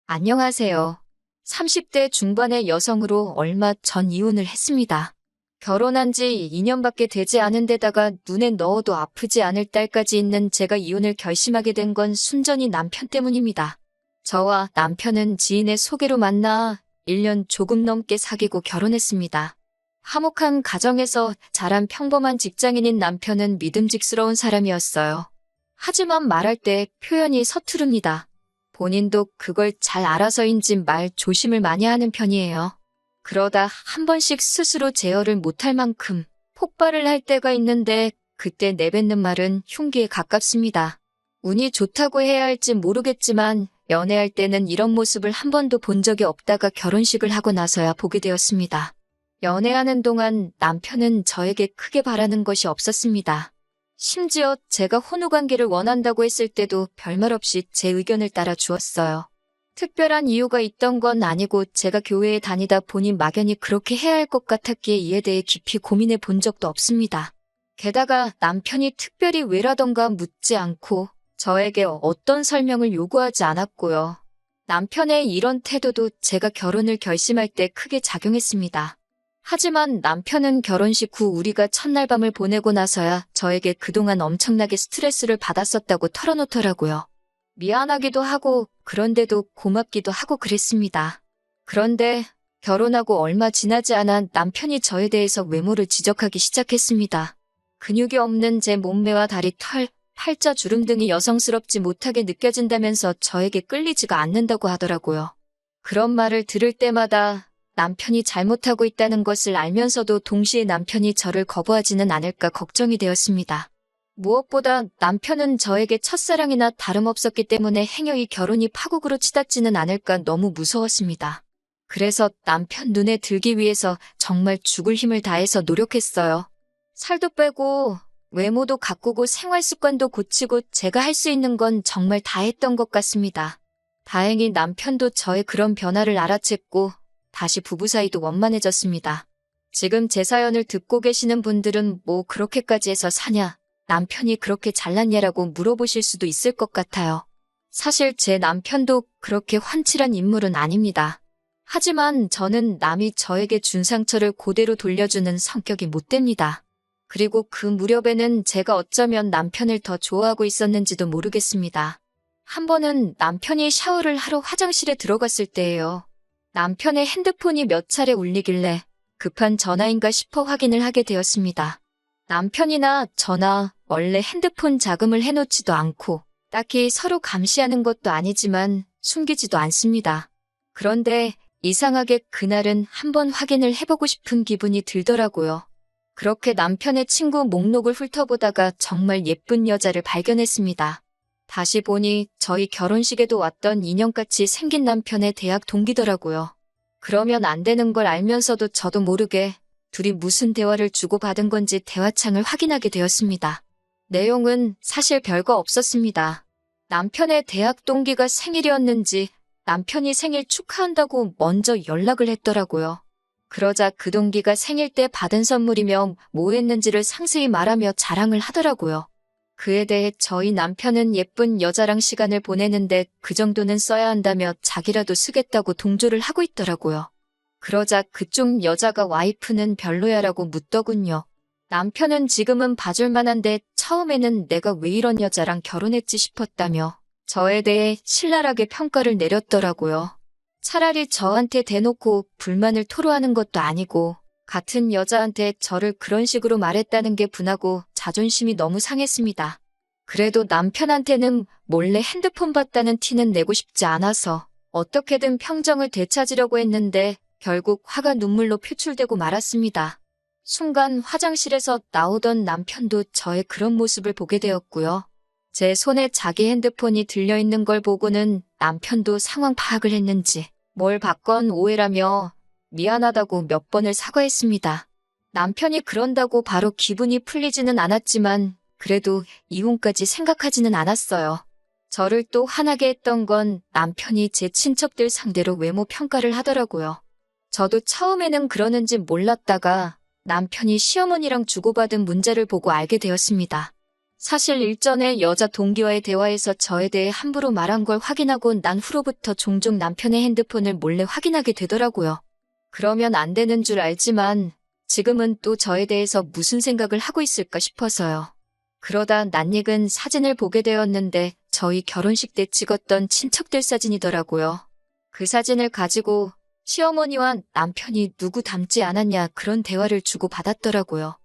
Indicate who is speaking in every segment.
Speaker 1: 안녕하세요. 30대 중반의 여성으로 얼마 전 이혼을 했습니다. 결혼한 지 2년밖에 되지 않은 데다가 눈에 넣어도 아프지 않을 딸까지 있는 제가 이혼을 결심하게 된 건 순전히 남편 때문입니다. 저와 남편은 지인의 소개로 만나 1년 조금 넘게 사귀고 결혼했습니다. 화목한 가정에서 자란 평범한 직장인인 남편은 믿음직스러운 사람이었어요. 하지만 말할 때 표현이 서투릅니다. 본인도 그걸 잘 알아서인지 말 조심을 많이 하는 편이에요. 그러다 한 번씩 스스로 제어를 못할 만큼 폭발을 할 때가 있는데 그때 내뱉는 말은 흉기에 가깝습니다. 운이 좋다고 해야 할지 모르겠지만 연애할 때는 이런 모습을 한 번도 본 적이 없다가 결혼식을 하고 나서야 보게 되었습니다. 연애하는 동안 남편은 저에게 크게 바라는 것이 없었습니다. 심지어 제가 혼후관계를 원한다고 했을 때도 별말 없이 제 의견을 따라 주었어요. 특별한 이유가 있던 건 아니고 제가 교회에 다니다 보니 막연히 그렇게 해야 할 것 같았기에 이에 대해 깊이 고민해 본 적도 없습니다. 게다가 남편이 특별히 왜라던가 묻지 않고 저에게 어떤 설명을 요구하지 않았고요. 남편의 이런 태도도 제가 결혼을 결심할 때 크게 작용했습니다. 하지만 남편은 결혼식 후 우리가 첫날 밤을 보내고 나서야 저에게 그동안 엄청나게 스트레스를 받았었다고 털어놓더라고요. 미안하기도 하고 그런데도 고맙기도 하고 그랬습니다. 그런데 결혼하고 얼마 지나지 않아 남편이 저에 대해서 외모를 지적하기 시작했습니다. 근육이 없는 제 몸매와 다리, 털, 팔자, 주름 등이 여성스럽지 못하게 느껴진다면서 저에게 끌리지가 않는다고 하더라고요. 그런 말을 들을 때마다 남편이 잘못하고 있다는 것을 알면서도 동시에 남편이 저를 거부하지는 않을까 걱정이 되었습니다. 무엇보다 남편은 저에게 첫사랑이나 다름없었기 때문에 행여이 결혼이 파국으로 치닫지는 않을까 너무 무서웠습니다. 그래서 남편 눈에 들기 위해서 정말 죽을 힘을 다해서 노력했어요. 살도 빼고 외모도 가꾸고 생활 습관도 고치고 제가 할 수 있는 건 정말 다 했던 것 같습니다. 다행히 남편도 저의 그런 변화를 알아챘고 다시 부부 사이도 원만해졌습니다. 지금 제 사연을 듣고 계시는 분들은 뭐 그렇게까지 해서 사냐, 남편이 그렇게 잘났냐라고 물어보실 수도 있을 것 같아요. 사실 제 남편도 그렇게 환칠한 인물은 아닙니다. 하지만 저는 남이 저에게 준 상처를 그대로 돌려주는 성격이 못 됩니다. 그리고 그 무렵에는 제가 어쩌면 남편을 더 좋아하고 있었는지도 모르겠습니다. 한 번은 남편이 샤워를 하러 화장실에 들어갔을 때예요. 남편의 핸드폰이 몇 차례 울리길래 급한 전화인가 싶어 확인을 하게 되었습니다. 남편이나 저나 원래 핸드폰 자금을 해놓지도 않고 딱히 서로 감시하는 것도 아니지만 숨기지도 않습니다. 그런데 이상하게 그날은 한번 확인을 해보고 싶은 기분이 들더라고요. 그렇게 남편의 친구 목록을 훑어보다가 정말 예쁜 여자를 발견했습니다. 다시 보니 저희 결혼식에도 왔던 인형같이 생긴 남편의 대학 동기더라고요. 그러면 안 되는 걸 알면서도 저도 모르게 둘이 무슨 대화를 주고받은 건지 대화창을 확인하게 되었습니다. 내용은 사실 별거 없었습니다. 남편의 대학 동기가 생일이었는지 남편이 생일 축하한다고 먼저 연락을 했더라고요. 그러자 그 동기가 생일 때 받은 선물이며 뭐 했는지를 상세히 말하며 자랑을 하더라고요. 그에 대해 저희 남편은 예쁜 여자랑 시간을 보내는데 그 정도는 써야 한다며 자기라도 쓰겠다고 동조를 하고 있더라고요. 그러자 그쪽 여자가 와이프는 별로야라고 묻더군요. 남편은 지금은 봐줄 만한데 처음에는 내가 왜 이런 여자랑 결혼했지 싶었다며 저에 대해 신랄하게 평가를 내렸더라고요. 차라리 저한테 대놓고 불만을 토로하는 것도 아니고 같은 여자한테 저를 그런 식으로 말했다는 게 분하고 자존심이 너무 상했습니다. 그래도 남편한테는 몰래 핸드폰 봤다는 티는 내고 싶지 않아서 어떻게든 평정을 되찾으려고 했는데 결국 화가 눈물로 표출되고 말았습니다. 순간 화장실에서 나오던 남편도 저의 그런 모습을 보게 되었고요. 제 손에 자기 핸드폰이 들려있는 걸 보고는 남편도 상황 파악을 했는지 뭘 봤건 오해라며 미안하다고 몇 번을 사과했습니다. 남편이 그런다고 바로 기분이 풀리지는 않았지만 그래도 이혼까지 생각하지는 않았어요. 저를 또 화나게 했던 건 남편이 제 친척들 상대로 외모 평가를 하더라고요. 저도 처음에는 그러는지 몰랐다가 남편이 시어머니랑 주고받은 문자를 보고 알게 되었습니다. 사실 일전에 여자 동기와의 대화에서 저에 대해 함부로 말한 걸 확인하고 난 후로부터 종종 남편의 핸드폰을 몰래 확인하게 되더라고요. 그러면 안 되는 줄 알지만 지금은 또 저에 대해서 무슨 생각을 하고 있을까 싶어서요. 그러다 낯익은 사진을 보게 되었는데 저희 결혼식 때 찍었던 친척들 사진이더라고요. 그 사진을 가지고 시어머니와 남편이 누구 닮지 않았냐 그런 대화를 주고받았더라고요.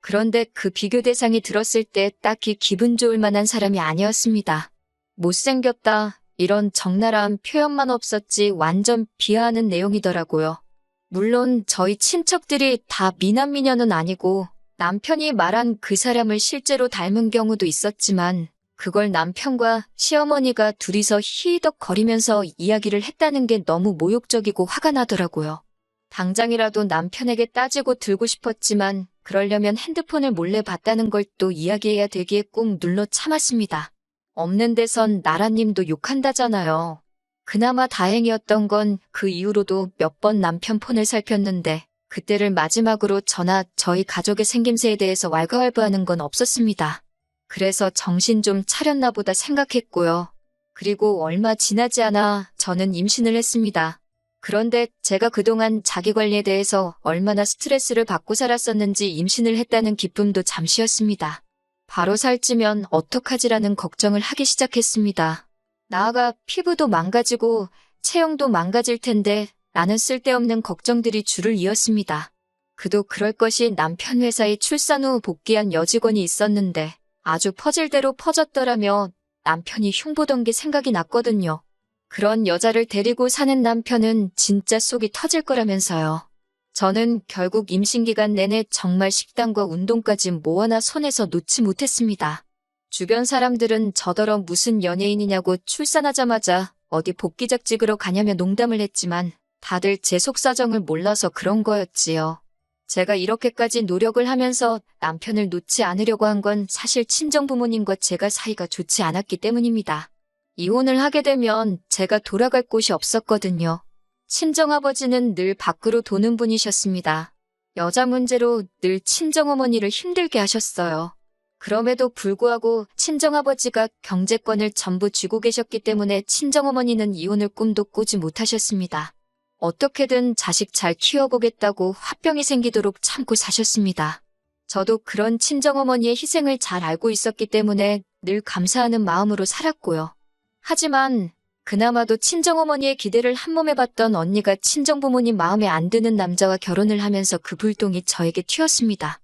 Speaker 1: 그런데 그 비교 대상이 들었을 때 딱히 기분 좋을 만한 사람이 아니었습니다. 못생겼다 이런 적나라한 표현만 없었지 완전 비하하는 내용이더라고요. 물론 저희 친척들이 다 미남미녀는 아니고 남편이 말한 그 사람을 실제로 닮은 경우도 있었지만 그걸 남편과 시어머니가 둘이서 히히덕거리면서 이야기를 했다는 게 너무 모욕적이고 화가 나더라고요. 당장이라도 남편에게 따지고 들고 싶었지만 그러려면 핸드폰을 몰래 봤다는 걸 또 이야기해야 되기에 꾹 눌러 참았습니다. 없는 데선 나라님도 욕한다잖아요. 그나마 다행이었던 건 그 이후로도 몇 번 남편 폰을 살폈는데 그때를 마지막으로 저나 저희 가족의 생김새에 대해서 왈가왈부하는 건 없었습니다. 그래서 정신 좀 차렸나 보다 생각했고요. 그리고 얼마 지나지 않아 저는 임신을 했습니다. 그런데 제가 그동안 자기관리에 대해서 얼마나 스트레스를 받고 살았었는지 임신을 했다는 기쁨도 잠시였습니다. 바로 살찌면 어떡하지라는 걱정을 하기 시작했습니다. 나아가 피부도 망가지고 체형도 망가질 텐데 라는 쓸데없는 걱정들이 줄을 이었습니다. 그도 그럴 것이 남편 회사에 출산 후 복귀한 여직원이 있었는데 아주 퍼질대로 퍼졌더라며 남편이 흉보던 게 생각이 났거든요. 그런 여자를 데리고 사는 남편은 진짜 속이 터질 거라면서요. 저는 결국 임신 기간 내내 정말 식단과 운동까지 뭐 하나 손에서 놓지 못했습니다. 주변 사람들은 저더러 무슨 연예인이냐고 출산하자마자 어디 복귀작 찍으러 가냐며 농담을 했지만 다들 제 속사정을 몰라서 그런 거였지요. 제가 이렇게까지 노력을 하면서 남편을 놓지 않으려고 한 건 사실 친정부모님과 제가 사이가 좋지 않았기 때문입니다. 이혼을 하게 되면 제가 돌아갈 곳이 없었거든요. 친정아버지는 늘 밖으로 도는 분이셨습니다. 여자 문제로 늘 친정어머니를 힘들게 하셨어요. 그럼에도 불구하고 친정아버지가 경제권을 전부 쥐고 계셨기 때문에 친정어머니는 이혼을 꿈도 꾸지 못하셨습니다. 어떻게든 자식 잘 키워보겠다고 화병이 생기도록 참고 사셨습니다. 저도 그런 친정어머니의 희생을 잘 알고 있었기 때문에 늘 감사하는 마음으로 살았고요. 하지만 그나마도 친정어머니의 기대를 한몸에 봤던 언니가 친정부모님 마음에 안 드는 남자와 결혼을 하면서 그 불똥이 저에게 튀었습니다.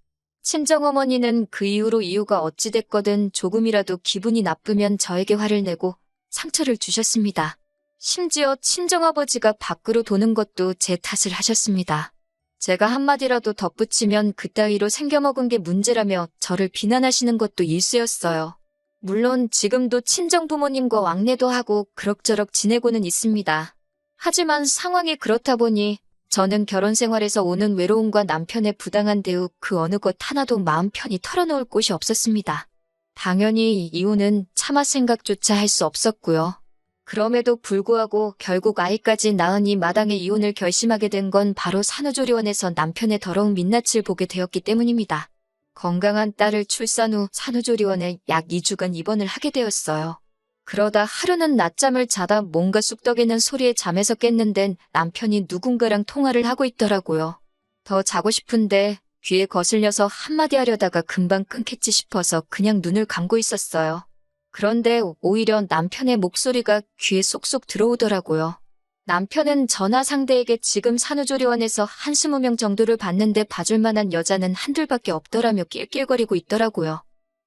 Speaker 1: 친정어머니는 그 이후로 이유가 어찌됐거든 조금이라도 기분이 나쁘면 저에게 화를 내고 상처를 주셨습니다. 심지어 친정아버지가 밖으로 도는 것도 제 탓을 하셨습니다. 제가 한마디라도 덧붙이면 그따위로 생겨먹은 게 문제라며 저를 비난하시는 것도 일쑤였어요. 물론 지금도 친정부모님과 왕래도 하고 그럭저럭 지내고는 있습니다. 하지만 상황이 그렇다 보니 저는 결혼 생활에서 오는 외로움과 남편의 부당한 대우 그 어느 것 하나도 마음 편히 털어놓을 곳이 없었습니다. 당연히 이혼은 차마 생각조차 할 수 없었고요. 그럼에도 불구하고 결국 아이까지 낳으니 마당에 이혼을 결심하게 된 건 바로 산후조리원에서 남편의 더러운 민낯을 보게 되었기 때문입니다. 건강한 딸을 출산 후 산후조리원에 약 2주간 입원을 하게 되었어요. 그러다 하루는 낮잠을 자다 뭔가 쑥덕이는 소리에 잠에서 깼는데 남편이 누군가랑 통화를 하고 있더라고요. 더 자고 싶은데 귀에 거슬려서 한마디 하려다가 금방 끊겠지 싶어서 그냥 눈을 감고 있었어요. 그런데 오히려 남편의 목소리가 귀에 쏙쏙 들어오더라고요. 남편은 전화 상대에게 지금 산후조리원에서 한 20명 정도를 봤는데 봐줄 만한 여자는 한둘밖에 없더라며 낄낄거리고 있더라고요.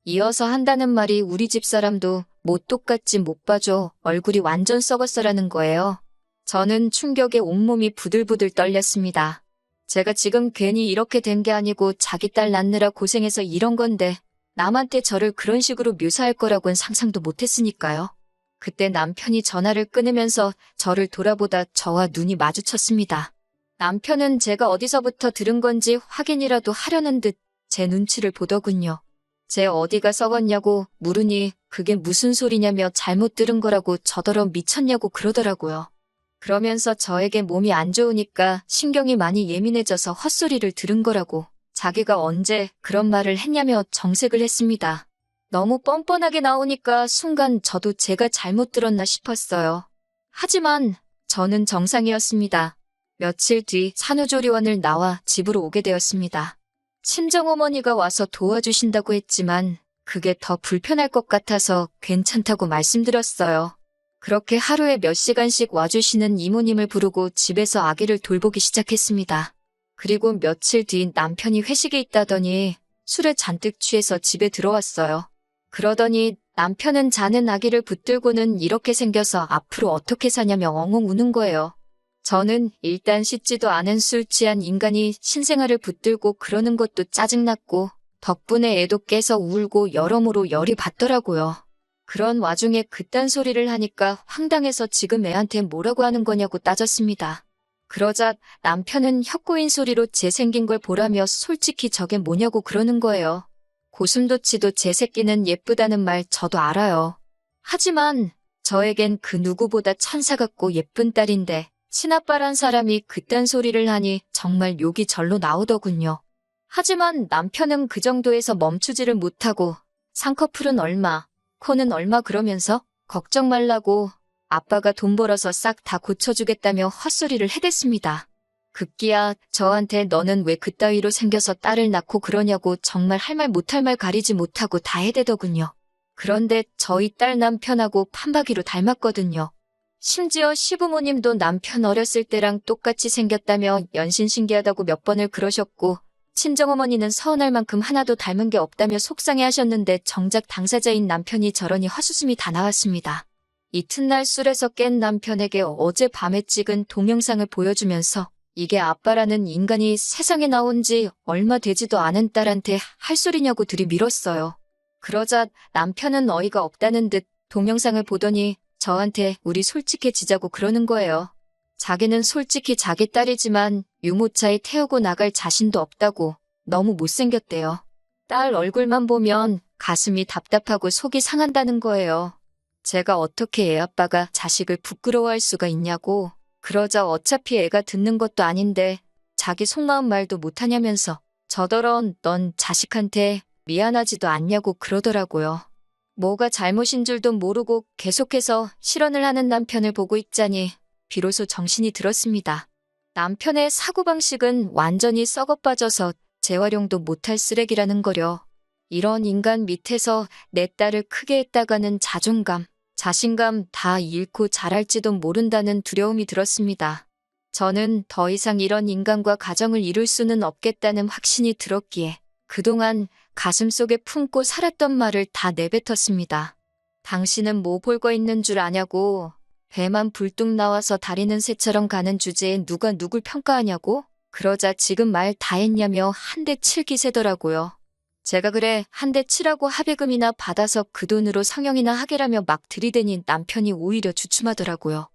Speaker 1: 이어서 한다는 말이 우리 집사람도 뭐 똑같지 못 봐줘 얼굴이 완전 썩었어라는 거예요. 저는 충격에 온몸이 부들부들 떨렸습니다. 제가 지금 괜히 이렇게 된 게 아니고 자기 딸 낳느라 고생해서 이런 건데 남한테 저를 그런 식으로 묘사할 거라고는 상상도 못했으니까요. 그때 남편이 전화를 끊으면서 저를 돌아보다 저와 눈이 마주쳤습니다. 남편은 제가 어디서부터 들은 건지 확인이라도 하려는 듯 제 눈치를 보더군요. 제 어디가 썩었냐고 물으니 그게 무슨 소리냐며 잘못 들은 거라고 저더러 미쳤냐고 그러더라고요. 그러면서 저에게 몸이 안 좋으니까 신경이 많이 예민해져서 헛소리를 들은 거라고 자기가 언제 그런 말을 했냐며 정색을 했습니다. 너무 뻔뻔하게 나오니까 순간 저도 제가 잘못 들었나 싶었어요. 하지만 저는 정상이었습니다. 며칠 뒤 산후조리원을 나와 집으로 오게 되었습니다. 친정어머니가 와서 도와주신다고 했지만 그게 더 불편할 것 같아서 괜찮다고 말씀드렸어요. 그렇게 하루에 몇 시간씩 와주시는 이모님을 부르고 집에서 아기를 돌보기 시작했습니다. 그리고 며칠 뒤 남편이 회식에 있다더니 술에 잔뜩 취해서 집에 들어왔어요. 그러더니 남편은 자는 아기를 붙들고는 이렇게 생겨서 앞으로 어떻게 사냐며 엉엉 우는 거예요. 저는 일단 씻지도 않은 술 취한 인간이 신생아를 붙들고 그러는 것도 짜증났고 덕분에 애도 깨서 울고 여러모로 열이 받더라고요. 그런 와중에 그딴 소리를 하니까 황당해서 지금 애한테 뭐라고 하는 거냐고 따졌습니다. 그러자 남편은 혀꼬인 소리로 제 생긴 걸 보라며 솔직히 저게 뭐냐고 그러는 거예요. 고슴도치도 제 새끼는 예쁘다는 말 저도 알아요. 하지만 저에겐 그 누구보다 천사 같고 예쁜 딸인데 친아빠란 사람이 그딴 소리를 하니 정말 욕이 절로 나오더군요. 하지만 남편은 그 정도에서 멈추지를 못하고 쌍꺼풀은 얼마, 코는 얼마 그러면서 걱정 말라고 아빠가 돈 벌어서 싹 다 고쳐주겠다며 헛소리를 해댔습니다. 급기야 저한테 너는 왜 그따위로 생겨서 딸을 낳고 그러냐고 정말 할 말 못할 말 가리지 못하고 다 해대더군요. 그런데 저희 딸 남편하고 판박이로 닮았거든요. 심지어 시부모님도 남편 어렸을 때랑 똑같이 생겼다며 연신 신기하다고 몇 번을 그러셨고 친정어머니는 서운할 만큼 하나도 닮은 게 없다며 속상해하셨는데 정작 당사자인 남편이 저러니 헛웃음이 다 나왔습니다. 이튿날 술에서 깬 남편에게 어젯밤에 찍은 동영상을 보여주면서 이게 아빠라는 인간이 세상에 나온 지 얼마 되지도 않은 딸한테 할 소리냐고 들이밀었어요. 그러자 남편은 어이가 없다는 듯 동영상을 보더니 저한테 우리 솔직해지자고 그러는 거예요. 자기는 솔직히 자기 딸이지만 유모차에 태우고 나갈 자신도 없다고 너무 못생겼대요. 딸 얼굴만 보면 가슴이 답답하고 속이 상한다는 거예요. 제가 어떻게 애 아빠가 자식을 부끄러워할 수가 있냐고. 그러자 어차피 애가 듣는 것도 아닌데 자기 속마음 말도 못하냐면서 저더러 넌 자식한테 미안하지도 않냐고 그러더라고요. 뭐가 잘못인 줄도 모르고 계속해서 실언을 하는 남편을 보고 있자니 비로소 정신이 들었습니다. 남편의 사고방식은 완전히 썩어빠져서 재활용도 못할 쓰레기라는 거려. 이런 인간 밑에서 내 딸을 크게 했다가는 자존감, 자신감 다 잃고 자랄지도 모른다는 두려움이 들었습니다. 저는 더 이상 이런 인간과 가정을 이룰 수는 없겠다는 확신이 들었기에 그동안 가슴속에 품고 살았던 말을 다 내뱉었습니다. 당신은 뭐 볼 거 있는 줄 아냐고. 배만 불뚝 나와서 다리는 새처럼 가는 주제에 누가 누굴 평가하냐고? 그러자 지금 말 다 했냐며 한 대 칠 기세더라고요. 제가 그래 한 대 치라고 합의금이나 받아서 그 돈으로 성형이나 하게라며 막 들이대니 남편이 오히려 주춤하더라고요.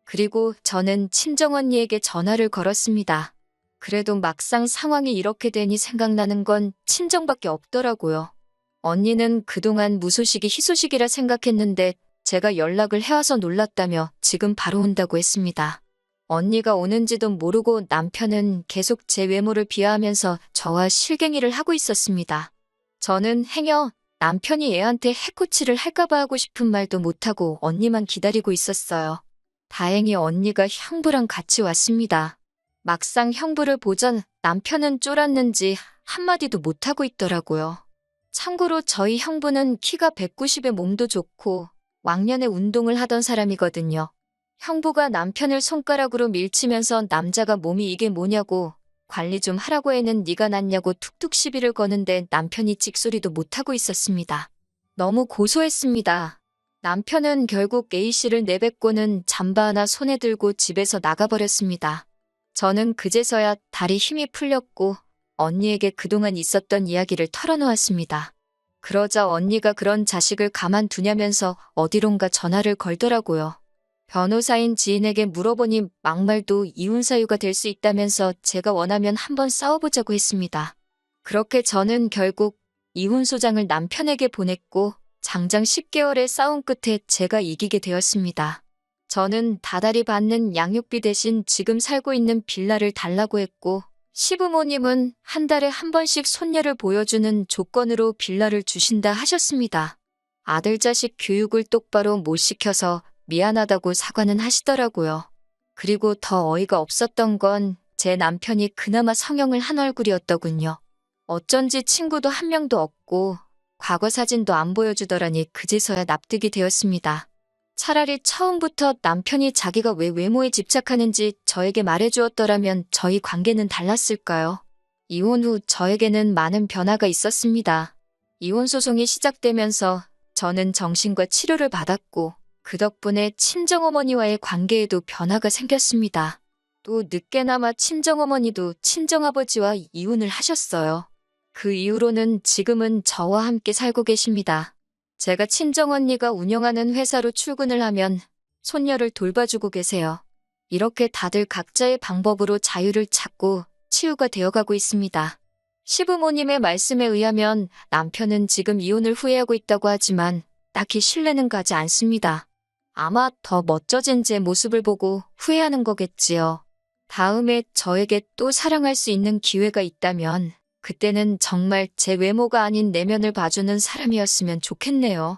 Speaker 1: 그리고 저는 친정언니에게 전화를 걸었습니다. 그래도 막상 상황이 이렇게 되니 생각나는 건 친정밖에 없더라고요. 언니는 그동안 무소식이 희소식이라 생각했는데 제가 연락을 해와서 놀랐다며 지금 바로 온다고 했습니다. 언니가 오는지도 모르고 남편은 계속 제 외모를 비하하면서 저와 실갱이를 하고 있었습니다. 저는 행여 남편이 애한테 해코치를 할까봐 하고 싶은 말도 못하고 언니만 기다리고 있었어요. 다행히 언니가 형부랑 같이 왔습니다. 막상 형부를 보전 남편은 쫄았는지 한마디도 못하고 있더라고요. 참고로 저희 형부는 키가 190에 몸도 좋고 왕년에 운동을 하던 사람이거든요. 형부가 남편을 손가락으로 밀치면서 남자가 몸이 이게 뭐냐고 관리 좀 하라고 해는 네가 낫냐고 툭툭 시비를 거는데 남편이 찍소리도 못하고 있었습니다. 너무 고소했습니다. 남편은 결국 A씨를 내뱉고는 잠바 하나 손에 들고 집에서 나가버렸습니다. 저는 그제서야 다리 힘이 풀렸고 언니에게 그동안 있었던 이야기를 털어놓았습니다. 그러자 언니가 그런 자식을 가만두냐면서 어디론가 전화를 걸더라고요. 변호사인 지인에게 물어보니 막말도 이혼 사유가 될 수 있다면서 제가 원하면 한번 싸워보자고 했습니다. 그렇게 저는 결국 이혼 소장을 남편에게 보냈고 장장 10개월의 싸움 끝에 제가 이기게 되었습니다. 저는 다달이 받는 양육비 대신 지금 살고 있는 빌라를 달라고 했고 시부모님은 한 달에 한 번씩 손녀를 보여주는 조건으로 빌라를 주신다 하셨습니다. 아들 자식 교육을 똑바로 못 시켜서 미안하다고 사과는 하시더라고요. 그리고 더 어이가 없었던 건 제 남편이 그나마 성형을 한 얼굴이었더군요. 어쩐지 친구도 한 명도 없고 과거 사진도 안 보여주더라니 그제서야 납득이 되었습니다. 차라리 처음부터 남편이 자기가 왜 외모에 집착하는지 저에게 말해주었더라면 저희 관계는 달랐을까요? 이혼 후 저에게는 많은 변화가 있었습니다. 이혼 소송이 시작되면서 저는 정신과 치료를 받았고 그 덕분에 친정어머니와의 관계에도 변화가 생겼습니다. 또 늦게나마 친정어머니도 친정아버지와 이혼을 하셨어요. 그 이후로는 지금은 저와 함께 살고 계십니다. 제가 친정언니가 운영하는 회사로 출근을 하면 손녀를 돌봐주고 계세요. 이렇게 다들 각자의 방법으로 자유를 찾고 치유가 되어가고 있습니다. 시부모님의 말씀에 의하면 남편은 지금 이혼을 후회하고 있다고 하지만 딱히 신뢰는 가지 않습니다. 아마 더 멋져진 제 모습을 보고 후회하는 거겠지요. 다음에 저에게 또 사랑할 수 있는 기회가 있다면 그때는 정말 제 외모가 아닌 내면을 봐주는 사람이었으면 좋겠네요.